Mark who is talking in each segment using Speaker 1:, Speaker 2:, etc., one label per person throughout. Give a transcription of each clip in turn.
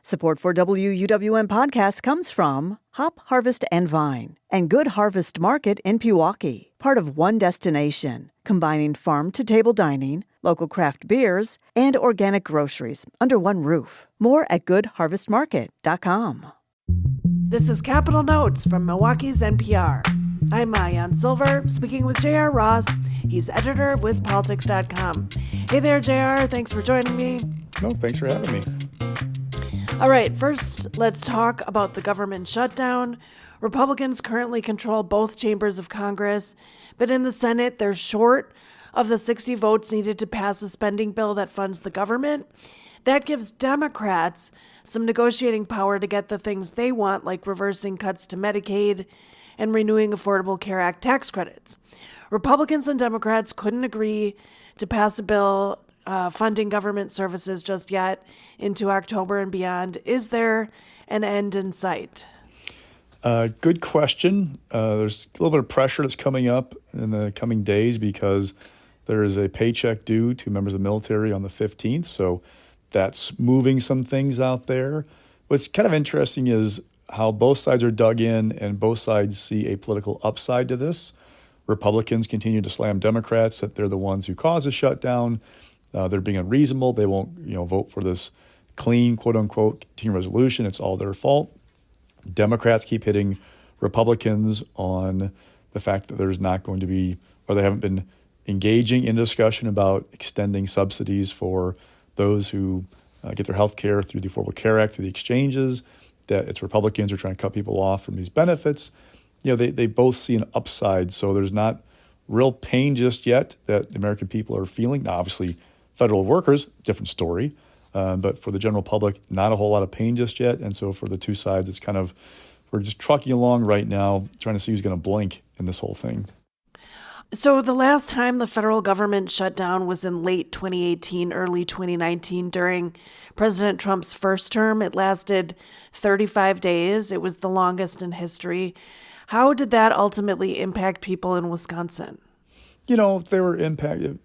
Speaker 1: Support for WUWM podcast comes from Hop Harvest and Vine and Good Harvest Market in Pewaukee, part of One Destination, combining farm-to-table dining, local craft beers, and organic groceries under one roof. More at goodharvestmarket.com.
Speaker 2: This is Capital Notes from Milwaukee's NPR. I'm Maayan Silver, speaking with J.R. Ross. He's editor of WizPolitics.com. Hey there, J.R. Thanks for joining me.
Speaker 3: No, thanks for having me.
Speaker 2: All right, first, let's talk about the government shutdown. Republicans currently control both chambers of Congress, but in the Senate, they're short of the 60 votes needed to pass a spending bill that funds the government. That gives Democrats some negotiating power to get the things they want, like reversing cuts to Medicaid and renewing Affordable Care Act tax credits. Republicans and Democrats couldn't agree to pass a bill funding government services just yet into October and beyond. Is there an end in sight?
Speaker 3: Good question. There's a little bit of pressure that's coming up in the coming days because there is a paycheck due to members of the military on the 15th. So that's moving some things out there. What's kind of interesting is how both sides are dug in and both sides see a political upside to this. Republicans continue to slam Democrats that they're the ones who caused the shutdown. They're being unreasonable. They won't, vote for this clean, quote unquote, continuing resolution. It's all their fault. Democrats keep hitting Republicans on the fact that there's not going to be, or they haven't been engaging in discussion about extending subsidies for those who get their health care through the Affordable Care Act, through the exchanges, that it's Republicans who are trying to cut people off from these benefits. They both see an upside. So there's not real pain just yet that the American people are feeling. Now, obviously, federal workers, different story. But for the general public, not a whole lot of pain just yet. And so for the two sides, it's kind of, we're just trucking along right now, trying to see who's going to blink in this whole thing.
Speaker 2: So the last time the federal government shut down was in late 2018, early 2019 during President Trump's first term. It lasted 35 days. It was the longest in history. How did that ultimately impact people in Wisconsin?
Speaker 3: They were impacted,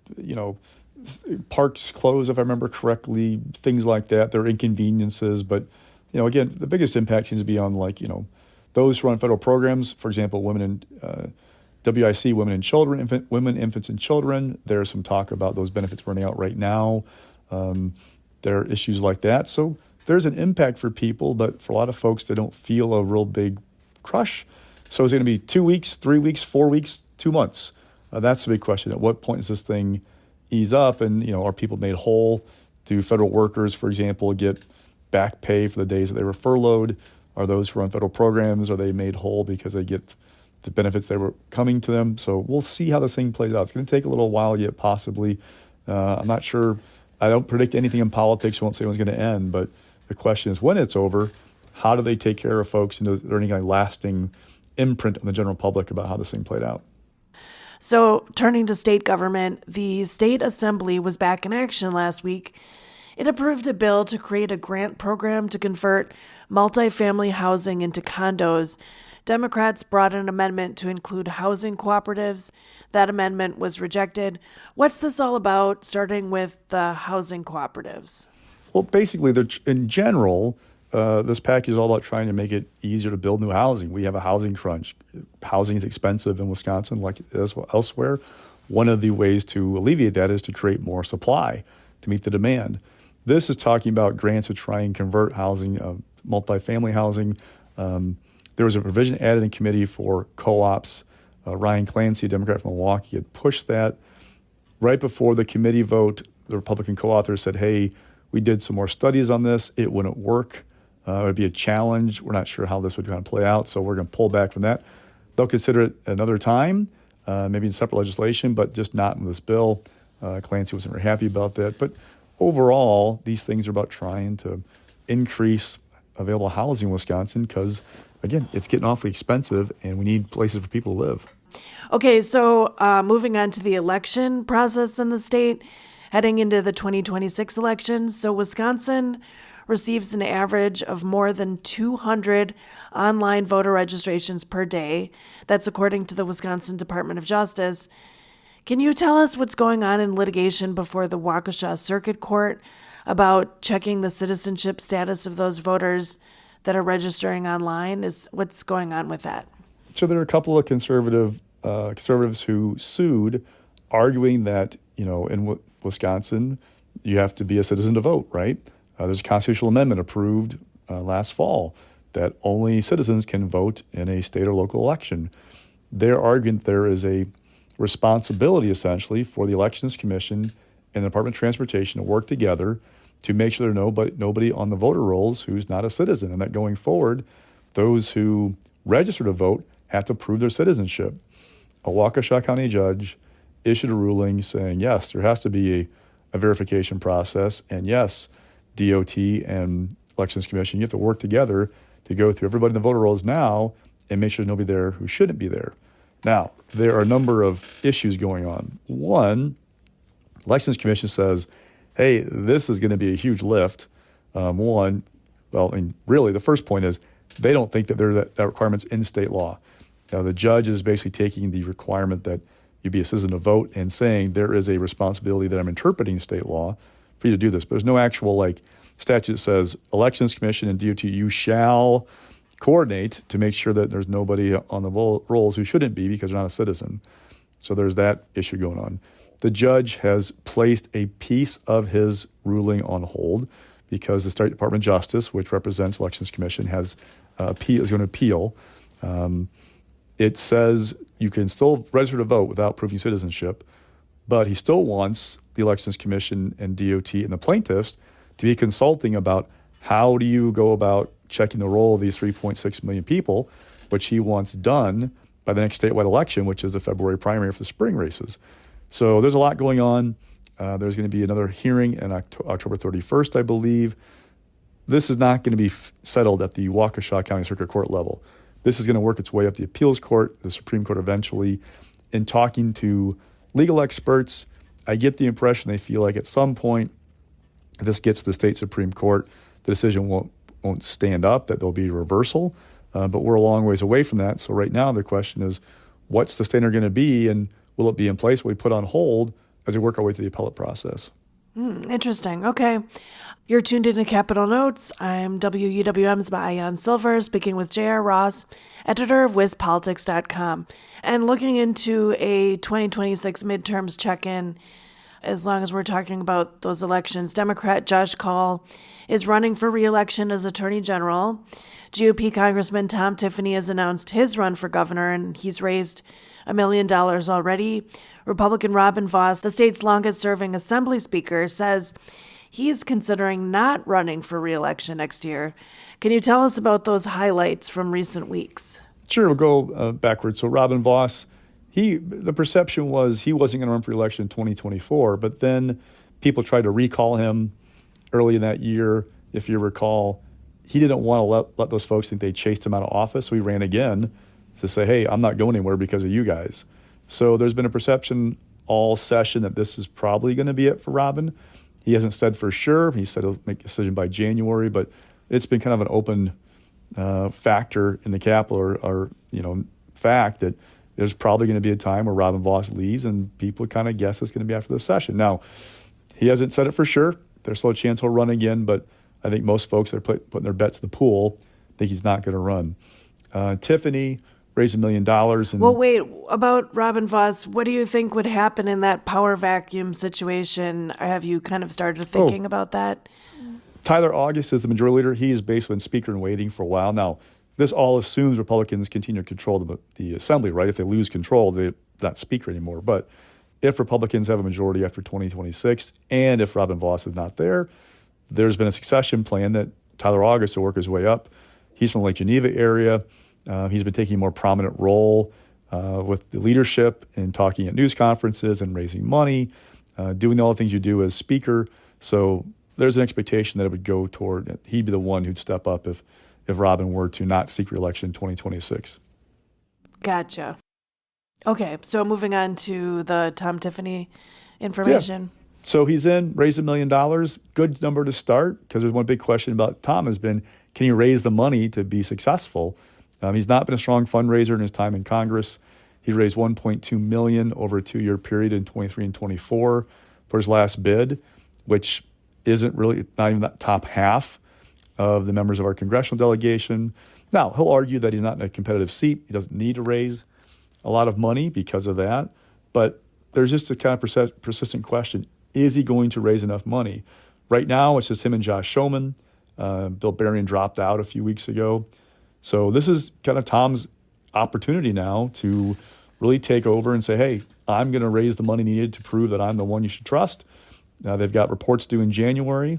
Speaker 3: parks closed, if I remember correctly, things like that. There are inconveniences. But, again, the biggest impact seems to be on, those who run federal programs, for example, women and WIC, women and children, infants and children. There's some talk about those benefits running out right now. There are issues like that. So there's an impact for people, but for a lot of folks, they don't feel a real big crush. So is it going to be 2 weeks, 3 weeks, 4 weeks, 2 months? That's the big question. At what point does this thing ease up? And, are people made whole? Do federal workers, for example, get back pay for the days that they were furloughed? Are those who run federal programs, are they made whole because they get the benefits that were coming to them? So we'll see how this thing plays out. It's going to take a little while yet, possibly. I'm not sure. I don't predict anything in politics. I won't say when's going to end. But the question is, when it's over, how do they take care of folks? And is there any kind of lasting imprint on the general public about how this thing played out?
Speaker 2: So turning to state government, the state assembly was back in action last week. It approved a bill to create a grant program to convert multifamily housing into condos. Democrats brought an amendment to include housing cooperatives. That amendment was rejected. What's this all about, starting with the housing cooperatives?
Speaker 3: Well, basically, in general, this package is all about trying to make it easier to build new housing. We have a housing crunch. Housing is expensive in Wisconsin, like elsewhere. One of the ways to alleviate that is to create more supply to meet the demand. This is talking about grants to try and convert housing, multifamily housing. There was a provision added in committee for co-ops. Ryan Clancy, a Democrat from Milwaukee, had pushed that. Right before the committee vote, the Republican co-authors said, hey, we did some more studies on this. It wouldn't work. It would be a challenge. We're not sure how this would kind of play out, so we're going to pull back from that. They'll consider it another time, maybe in separate legislation, but just not in this bill. Clancy wasn't very happy about that. But overall, these things are about trying to increase available housing in Wisconsin because, again, it's getting awfully expensive and we need places for people to live.
Speaker 2: Okay, so moving on to the election process in the state, heading into the 2026 elections. So Wisconsin receives an average of more than 200 online voter registrations per day. That's according to the Wisconsin Department of Justice. Can you tell us what's going on in litigation before the Waukesha Circuit Court about checking the citizenship status of those voters that are registering online? What's going on with that?
Speaker 3: So there are a couple of conservatives who sued, arguing that, in Wisconsin, you have to be a citizen to vote, right? There's a constitutional amendment approved last fall that only citizens can vote in a state or local election. They're arguing that there is a responsibility, essentially, for the Elections Commission and the Department of Transportation to work together to make sure there's nobody on the voter rolls who's not a citizen, and that going forward, those who register to vote have to prove their citizenship. A Waukesha County judge issued a ruling saying, yes, there has to be a verification process, and yes, DOT and Elections Commission, you have to work together to go through everybody in the voter rolls now and make sure there's nobody there who shouldn't be there. Now, there are a number of issues going on. One, Elections Commission says, hey, this is going to be a huge lift. Really, the first point is they don't think that that requirement's in state law. Now, the judge is basically taking the requirement that you be a citizen to vote and saying there is a responsibility that I'm interpreting state law for you to do this. But there's no actual statute that says Elections Commission and DOT, you shall coordinate to make sure that there's nobody on the rolls who shouldn't be because they're not a citizen. So there's that issue going on. The judge has placed a piece of his ruling on hold because the State Department of Justice, which represents Elections Commission, is going to appeal. It says you can still register to vote without proving citizenship, but he still wants the Elections Commission and DOT and the plaintiffs to be consulting about how do you go about checking the roll of these 3.6 million people, which he wants done by the next statewide election, which is the February primary for the spring races. So there's a lot going on. There's going to be another hearing on October 31st, I believe. This is not going to be settled at the Waukesha County Circuit Court level. This is going to work its way up the appeals court, the Supreme Court eventually. In talking to legal experts, I get the impression they feel like at some point, if this gets to the state Supreme Court, the decision won't stand up, that there'll be reversal. But we're a long ways away from that. So right now the question is, what's the standard going to be, and will it be in place? Will we put on hold as we work our way through the appellate process?
Speaker 2: Interesting. Okay. You're tuned into Capitol Notes. I'm WUWM's Maayan Silver, speaking with J.R. Ross, editor of WisPolitics.com, and looking into a 2026 midterms check-in. As long as we're talking about those elections, Democrat Josh Kaul is running for re-election as Attorney General. GOP Congressman Tom Tiffany has announced his run for governor, and he's raised $1 million already. Republican Robin Vos, the state's longest-serving Assembly Speaker, says he's considering not running for re-election next year. Can you tell us about those highlights from recent weeks?
Speaker 3: Sure, we'll go backwards. So Robin Vos, the perception was he wasn't going to run for election in 2024, but then people tried to recall him early in that year. If you recall, he didn't want to let those folks think they chased him out of office, so he ran again to say, hey, I'm not going anywhere because of you guys. So there's been a perception all session that this is probably going to be it for Robin. He hasn't said for sure. He said he'll make a decision by January, but it's been kind of an open factor in the Capitol or fact that there's probably going to be a time where Robin Vos leaves and people kind of guess it's going to be after the session. Now, he hasn't said it for sure. There's still a chance he'll run again, but I think most folks that are putting their bets in the pool think he's not going to run. Tiffany raised $1 million.
Speaker 2: Well, wait, about Robin Vos, what do you think would happen in that power vacuum situation? Have you kind of started thinking about that?
Speaker 3: Tyler August is the majority leader. He has basically been speaker in waiting for a while. Now, this all assumes Republicans continue to control the assembly, right? If they lose control, they're not speaker anymore. But if Republicans have a majority after 2026, and if Robin Vos is not there, there's been a succession plan that Tyler August will work his way up. He's from the Lake Geneva area. He's been taking a more prominent role with the leadership and talking at news conferences and raising money, doing all the things you do as speaker. So there's an expectation that it would go toward, he'd be the one who'd step up if Robin were to not seek re-election in 2026.
Speaker 2: Gotcha. Okay, so moving on to the Tom Tiffany information.
Speaker 3: Yeah. So he's raised $1 million. Good number to start, because there's one big question about Tom has been, can he raise the money to be successful? He's not been a strong fundraiser in his time in Congress. He raised $1.2 million over a 2-year period in 23 and 24 for his last bid, which isn't really, not even that top half of the members of our congressional delegation. Now, he'll argue that he's not in a competitive seat. He doesn't need to raise a lot of money because of that. But there's just a kind of persistent question. Is he going to raise enough money? Right now, it's just him and Josh Schoeman. Bill Berrien dropped out a few weeks ago. So this is kind of Tom's opportunity now to really take over and say, hey, I'm going to raise the money needed to prove that I'm the one you should trust. They've got reports due in January.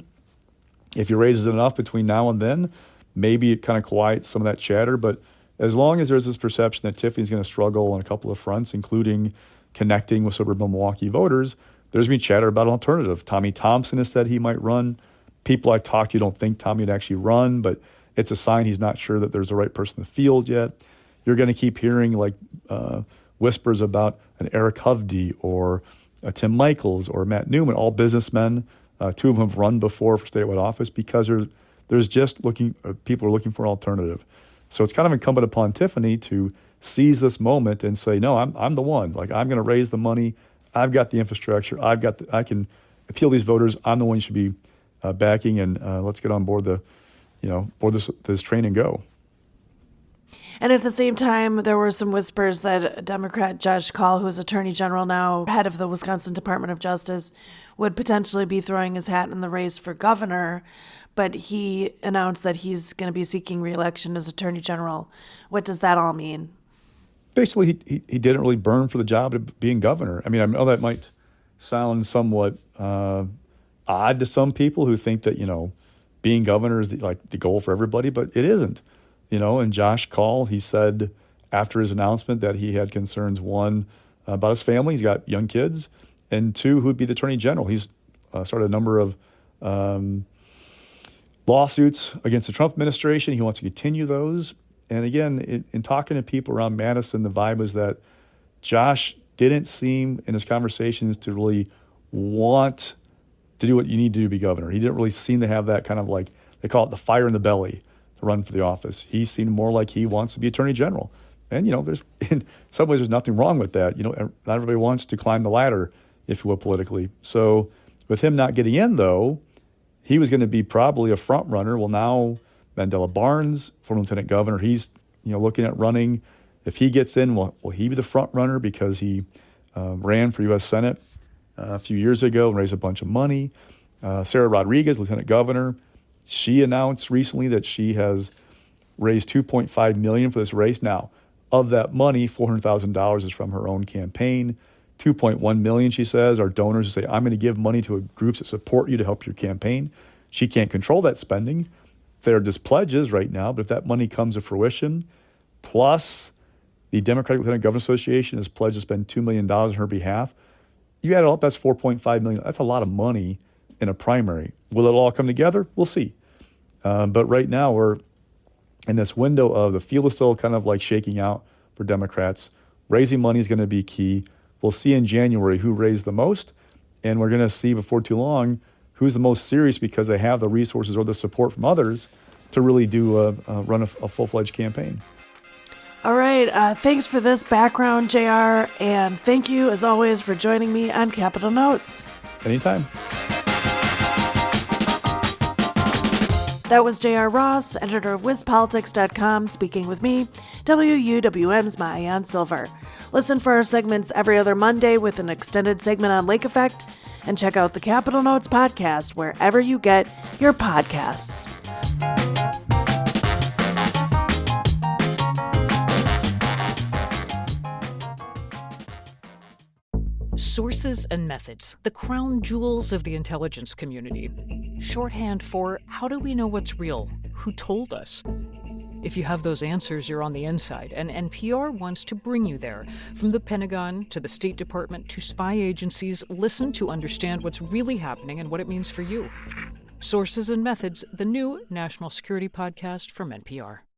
Speaker 3: If he raises enough between now and then, maybe it kind of quiets some of that chatter. But as long as there's this perception that Tiffany's going to struggle on a couple of fronts, including connecting with suburban Milwaukee voters, there's been chatter about an alternative. Tommy Thompson has said he might run. People I've talked to don't think Tommy would actually run, but it's a sign he's not sure that there's the right person in the field yet. You're going to keep hearing whispers about an Eric Hovde or Tim Michaels or Matt Newman, all businessmen. Two of them have run before for statewide office because there's just people are looking for an alternative. So it's kind of incumbent upon Tiffany to seize this moment and say, no, I'm the one. Like, I'm going to raise the money. I've got the infrastructure. I can appeal these voters. I'm the one you should be backing, and let's get on board board this train and go.
Speaker 2: And at the same time, there were some whispers that Democrat Josh Kaul, who is Attorney General now, head of the Wisconsin Department of Justice, would potentially be throwing his hat in the race for governor. But he announced that he's going to be seeking re-election as Attorney General. What does that all mean? Basically,
Speaker 3: he didn't really burn for the job of being governor. I mean, I know that might sound somewhat odd to some people who think that, being governor is the goal for everybody, but it isn't. And Josh Kaul, he said after his announcement that he had concerns, one, about his family. He's got young kids. And two, who'd be the Attorney General. He's started a number of lawsuits against the Trump administration. He wants to continue those. And again, in talking to people around Madison, the vibe was that Josh didn't seem in his conversations to really want to do what you need to do to be governor. He didn't really seem to have that kind of they call it the fire in the belly to run for the office. He seemed more like he wants to be Attorney General. And, there's in some ways there's nothing wrong with that. Not everybody wants to climb the ladder, if you will, politically. So with him not getting in, though, he was going to be probably a front runner. Well, now Mandela Barnes, former lieutenant governor, he's looking at running. If he gets in, will he be the front runner because he ran for U.S. Senate a few years ago and raised a bunch of money? Sarah Rodriguez, lieutenant governor, she announced recently that she has raised $2.5 million for this race. Now, of that money, $400,000 is from her own campaign. $2.1 million, she says, are donors who say, I'm going to give money to groups that support you to help your campaign. She can't control that spending. They're just pledges right now, but if that money comes to fruition, plus the Democratic Lieutenant Governor Association has pledged to spend $2 million on her behalf, you add it up, that's $4.5 million. That's a lot of money in a primary. Will it all come together? We'll see. But right now we're in this window of the field is still kind of shaking out for Democrats. Raising money is going to be key. We'll see in January who raised the most, and we're going to see before too long who's the most serious because they have the resources or the support from others to really run a full-fledged campaign.
Speaker 2: All right. Thanks for this background, JR, and thank you, as always, for joining me on Capitol Notes.
Speaker 3: Anytime.
Speaker 2: That was J.R. Ross, editor of WizPolitics.com, speaking with me, WUWM's Maayan Silver. Listen for our segments every other Monday with an extended segment on Lake Effect, and check out the Capitol Notes podcast wherever you get your podcasts.
Speaker 4: Sources and methods, the crown jewels of the intelligence community. Shorthand for how do we know what's real? Who told us? If you have those answers, you're on the inside, and NPR wants to bring you there. From the Pentagon to the State Department to spy agencies, listen to understand what's really happening and what it means for you. Sources and Methods, the new national security podcast from NPR.